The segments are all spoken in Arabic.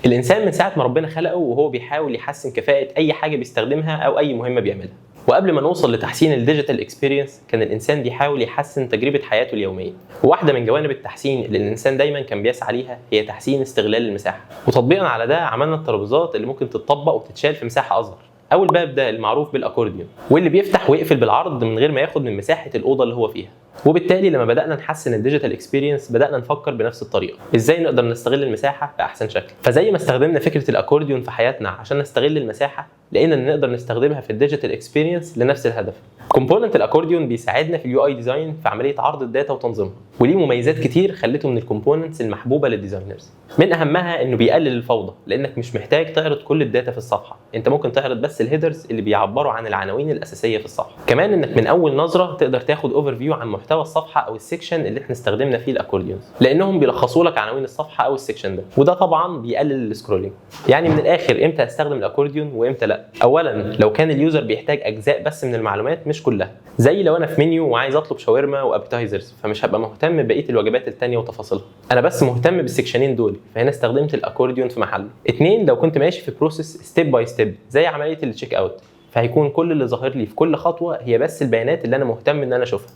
الانسان من ساعه ما ربنا خلقه وهو بيحاول يحسن كفاءه اي حاجه بيستخدمها او اي مهمه بيعملها. وقبل ما نوصل لتحسين الديجيتال اكسبيرينس كان الانسان بيحاول يحسن تجربه حياته اليوميه. وواحده من جوانب التحسين اللي الانسان دايما كان بيسعى ليها هي تحسين استغلال المساحه. وتطبيقا على ده عملنا الترابيزات اللي ممكن تتطبق وتتشال في مساحه اصغر، او الباب ده المعروف بالاكورديون واللي بيفتح ويقفل بالعرض من غير ما ياخد من مساحه الاوضه اللي هو فيها. وبالتالي لما بدانا نحسن الديجيتال اكسبيرينس بدانا نفكر بنفس الطريقه، ازاي نقدر نستغل المساحه باحسن شكل. فزي ما استخدمنا فكره الاكورديون في حياتنا عشان نستغل المساحه، لقينا ان نقدر نستخدمها في الديجيتال اكسبيرينس لنفس الهدف. كومبوننت الاكورديون بيساعدنا في اليو اي ديزاين في عمليه عرض الداتا وتنظيمها، وليه مميزات كتير خلته من الكومبوننتس المحبوبه للديزاينرز. من اهمها انه بيقلل الفوضى، لانك مش محتاج تعرض كل الداتا في الصفحه، انت ممكن تعرض بس الهيدرز اللي بيعبروا عن العناوين الاساسيه في الصفحه. كمان انك من اول نظره تقدر تاخد اوفر فيو عن محتوى الصفحه او السكشن اللي احنا استخدمنا فيه الاكورديونز، لانهم بيلخصوا لك عناوين الصفحه او السكشن ده، وده طبعا بيقلل السكرولينج. يعني من الاخر امتى استخدم الاكورديون وامتى لا؟ اولا لو كان اليوزر بيحتاج اجزاء بس من المعلومات مش كلها، زي لو انا في منيو وعايز اطلب شاورما وابيتايزرز فمش هبقى مهتم ببقيه الوجبات الثانيه وتفاصيلها، انا بس مهتم بالسكشنين دول، فهنا استخدمت الاكورديون في محله. اتنين لو كنت ماشي في بروسيس ستيب باي ستيب زي عمليه التشيك اوت، فهيكون كل اللي ظاهر لي في كل خطوه هي بس البيانات اللي انا مهتم ان انا اشوفها.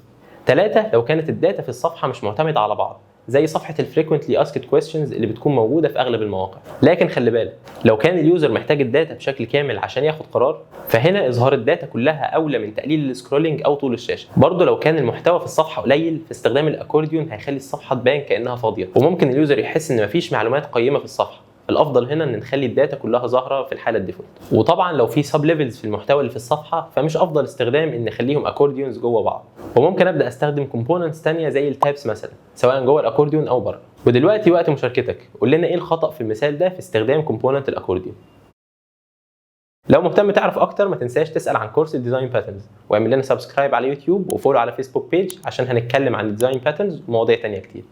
3 لو كانت الداتا في الصفحه مش معتمده على بعض، زي صفحه الفريكوينتلي اسكد كويستشنز اللي بتكون موجوده في اغلب المواقع. لكن خلي بالك لو كان اليوزر محتاج الداتا بشكل كامل عشان ياخد قرار، فهنا اظهار الداتا كلها اولى من تقليل السكرولينج او طول الشاشه. برضه لو كان المحتوى في الصفحه قليل، فاستخدام الاكورديون هيخلي الصفحه تبان كانها فاضيه، وممكن اليوزر يحس ان مفيش معلومات قيمه في الصفحه. الافضل هنا ان نخلي الداتا كلها ظاهره في الحاله الديفولت. وطبعا لو في سب ليفلز في المحتوى اللي في الصفحه، فمش افضل استخدام ان نخليهم اكورديونز جوه بعض، وممكن ابدا استخدم كومبوننتس ثانيه زي التابس مثلا، سواء جوه الاكورديون او بره. ودلوقتي وقت مشاركتك، قول لنا ايه الخطا في المثال ده في استخدام كومبوننت الاكورديون. لو مهتم تعرف اكتر ما تنساش تسال عن كورس الديزاين باترنز، واعمل لنا سبسكرايب على يوتيوب وفولو على فيسبوك بيج عشان هنتكلم عن الديزاين باترنز ومواضيع ثانيه كتير.